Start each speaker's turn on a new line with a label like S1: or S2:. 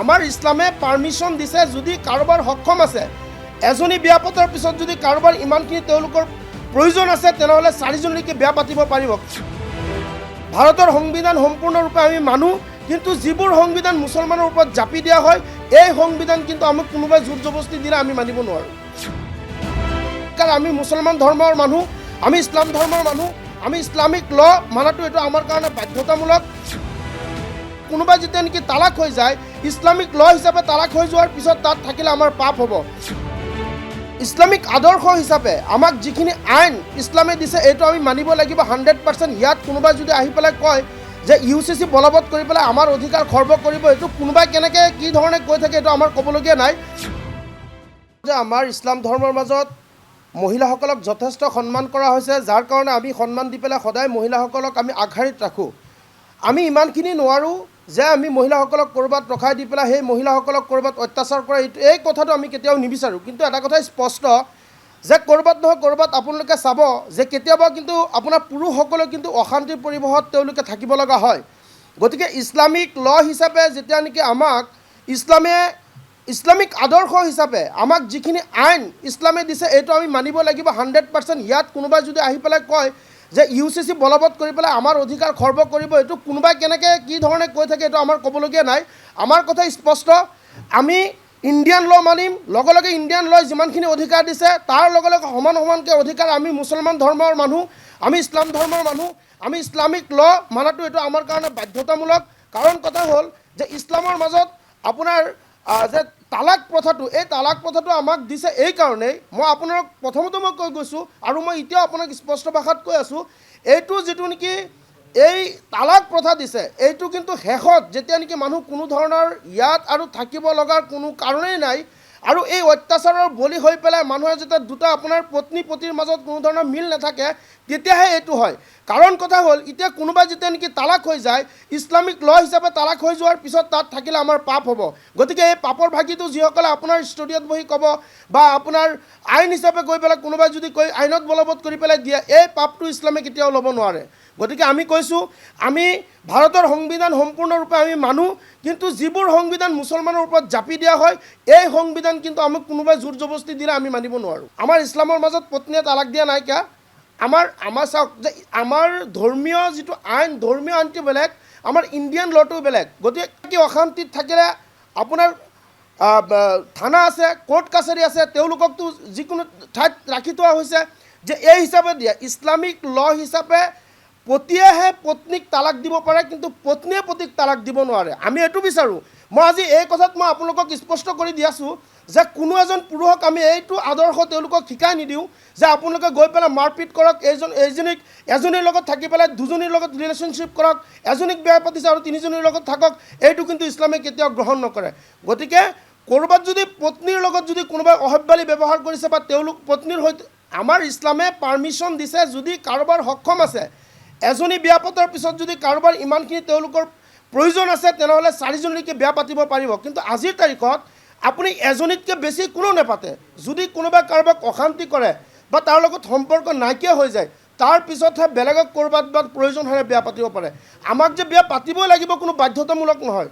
S1: আমাৰ ইছলামে পাৰ্মিশ্যন দিছে যদি কাৰোবাৰ সক্ষম আছে এজনী বিয়া পতাৰ পিছত যদি কাৰোবাৰ ইমানখিনি তেওঁলোকৰ প্ৰয়োজন আছে তেনেহ'লে চাৰিজনীকে বিয়া পাতিব পাৰিব। ভাৰতৰ সংবিধান সম্পূৰ্ণৰূপে আমি মানো, কিন্তু যিবোৰ সংবিধান মুছলমানৰ ওপৰত জাপি দিয়া হয় এই সংবিধান কিন্তু আমাক কোনোবাই জোৰ জবস্তি দিলে আমি মানিব নোৱাৰোঁ। কাৰণ আমি মুছলমান ধৰ্মৰ মানুহ, আমি ইছলাম ধৰ্মৰ মানুহ, আমি ইছলামিক ল মানাটো এইটো আমাৰ কাৰণে বাধ্যতামূলক। কোনোবাই যেতিয়া নেকি তালাক হৈ যায় ইছলামিক ল হিচাপে তালাক হৈ যোৱাৰ পিছত তাত থাকিলে আমাৰ পাপ হ'ব। ইছলামিক আদৰ্শ হিচাপে আমাক যিখিনি আইন ইছলামে দিছে এইটো আমি মানিব লাগিব 100%। ইয়াত কোনোবাই যদি আহি পেলাই কয় যে UCC বলবৎ কৰি পেলাই আমাৰ অধিকাৰ খৰ্ব কৰিব, এইটো কোনোবাই কেনেকৈ কি ধৰণে কৈ থাকে এইটো আমাৰ ক'বলগীয়া নাই। যে আমাৰ ইছলাম ধৰ্মৰ মাজত মহিলাসকলক যথেষ্ট সন্মান কৰা হৈছে, যাৰ কাৰণে আমি সন্মান দি পেলাই সদায় মহিলাসকলক আমি আগশাৰীত ৰাখোঁ। আমি ইমানখিনি নোৱাৰোঁ যে আমি মহিলাসকলক ক'ৰবাত ৰখাই দি পেলাই সেই মহিলাসকলক ক'ৰবাত অত্যাচাৰ কৰা, এই কথাটো আমি কেতিয়াও নিবিচাৰোঁ। কিন্তু এটা কথা স্পষ্ট যে ক'ৰবাত নহয় ক'ৰবাত আপোনালোকে চাব যে কেতিয়াবা কিন্তু আপোনাৰ পুৰুষসকলে কিন্তু অশান্তিৰ পৰিৱেশত তেওঁলোকে থাকিব লগা হয়। গতিকে ইছলামিক ল হিচাপে যেতিয়া নেকি আমাক ইছলামিক আদৰ্শ হিচাপে আমাক যিখিনি আইন ইছলামে দিছে এইটো আমি মানিব লাগিব 100%। ইয়াত কোনোবাই যদি আহি পেলাই কয় যে UCC বলবৎ কৰি পেলাই আমাৰ অধিকাৰ খৰ্ব কৰিব, এইটো কোনোবাই কেনেকৈ কি ধৰণে কৈ থাকে এইটো আমাৰ ক'বলগীয়া নাই। আমাৰ কথা স্পষ্ট, আমি ইণ্ডিয়ান ল মানিম, লগে লগে ইণ্ডিয়ান লই যিমানখিনি অধিকাৰ দিছে তাৰ লগে লগে সমানকৈ অধিকাৰ আমি মুছলমান ধৰ্মৰ মানুহ, আমি ইছলাম ধৰ্মৰ মানুহ, আমি ইছলামিক ল মানাটো এইটো আমাৰ কাৰণে বাধ্যতামূলক। কাৰণ কথা হ'ল যে ইছলামৰ মাজত আপোনাৰ যে তালাক প্ৰথাটো, এই তালাক প্ৰথাটো আমাক দিছে এই কাৰণেই, মই আপোনাক প্ৰথমতে মই কৈ গৈছোঁ আৰু মই এতিয়াও আপোনাক স্পষ্ট ভাষাত কৈ আছোঁ, এইটো যিটো নেকি এই তালাক প্ৰথা দিছে এইটো কিন্তু শেষত যেতিয়া নেকি মানুহ কোনো ধৰণৰ ইয়াত আৰু থাকিব লগাৰ কোনো কাৰণেই নাই আৰু এই অত্যাচাৰৰ বলি হৈ পেলাই মানুহে যেতিয়া দুটা আপোনাৰ পত্নী পতিৰ মাজত কোনো ধৰণৰ মিল নাথাকে তেতিয়াহে এইটো হয়। কাৰণ কথা হ'ল এতিয়া কোনোবাই যেতিয়া নেকি তালাক হৈ যায় ইছলামিক ল হিচাপে তালাক হৈ যোৱাৰ পিছত তাত থাকিলে আমাৰ পাপ হ'ব। গতিকে এই পাপৰ ভাগিটো যিসকলে আপোনাৰ ষ্টুডিঅ'ত বহি ক'ব বা আপোনাৰ আইন হিচাপে গৈ পেলাই কোনোবাই যদি কৈ আইনত বলবৎ কৰি পেলাই দিয়ে, এই পাপটো ইছলামে কেতিয়াও ল'ব নোৱাৰে। গতিকে আমি কৈছোঁ আমি ভাৰতৰ সংবিধান সম্পূৰ্ণৰূপে আমি মানো, কিন্তু যিবোৰ সংবিধান মুছলমানৰ ওপৰত জাপি দিয়া হয় এই সংবিধান কিন্তু আমাক কোনোবাই জোৰ জবস্তি দিলে আমি মানিব নোৱাৰোঁ। আমাৰ ইছলামৰ মাজত পত্নীয়ে তালাক দিয়া নাইকিয়া। আমাৰ চাওক যে আমাৰ ধৰ্মীয় যিটো আইন, ধৰ্মীয় আইনটো বেলেগ, আমাৰ ইণ্ডিয়ান লটো বেলেগ। গতিকে অশান্তিত থাকিলে আপোনাৰ থানা আছে, কোৰ্ট কাছাৰী আছে, তেওঁলোককতো যিকোনো ঠাইত ৰাখি থোৱা হৈছে যে এই হিচাপে দিয়ে। ইছলামিক ল হিচাপে পতিয়েহে পত্নীক তালাক দিব পাৰে, কিন্তু পত্নীয়ে পতিক তালাক দিব নোৱাৰে। আমি এইটো বিচাৰোঁ। মই আজি এই কথাত মই আপোনালোকক স্পষ্ট কৰি দি আছোঁ যে কোনো এজন পুৰুষক আমি এইটো আদৰ্শ তেওঁলোকক শিকাই নিদিওঁ যে আপোনালোকে গৈ পেলাই মাৰপিট কৰক, এজনীৰ লগত থাকি পেলাই দুজনীৰ লগত ৰিলেশ্যনশ্বিপ কৰক, এজনীক বেয়া পাতিছে আৰু তিনিজনীৰ লগত থাকক, এইটো কিন্তু ইছলামে কেতিয়াও গ্ৰহণ নকৰে। গতিকে ক'ৰবাত যদি পত্নীৰ লগত যদি কোনোবাই অসভ্যালি ব্যৱহাৰ কৰিছে বা তেওঁলোক পত্নীৰ সৈতে, আমাৰ ইছলামে পাৰ্মিশ্যন দিছে যদি কাৰোবাৰ সক্ষম আছে এজনী বিয়া পতাৰ পিছত যদি কাৰোবাৰ ইমানখিনি তেওঁলোকৰ প্ৰয়োজন আছে তেনেহ'লে চাৰিজনীকে বিয়া পাতিব পাৰিব। কিন্তু আজিৰ তাৰিখত আপুনি এজনীতকৈ বেছি কোনো নেপাতে। যদি কোনোবাই কাৰোবাক অশান্তি কৰে বা তাৰ লগত সম্পৰ্ক নাইকিয়া হৈ যায় তাৰ পিছতহে বেলেগক ক'ৰবাত বা প্ৰয়োজন হ'লে বিয়া পাতিব পাৰে। আমাক যে বিয়া পাতিবই লাগিব কোনো বাধ্যতামূলক নহয়।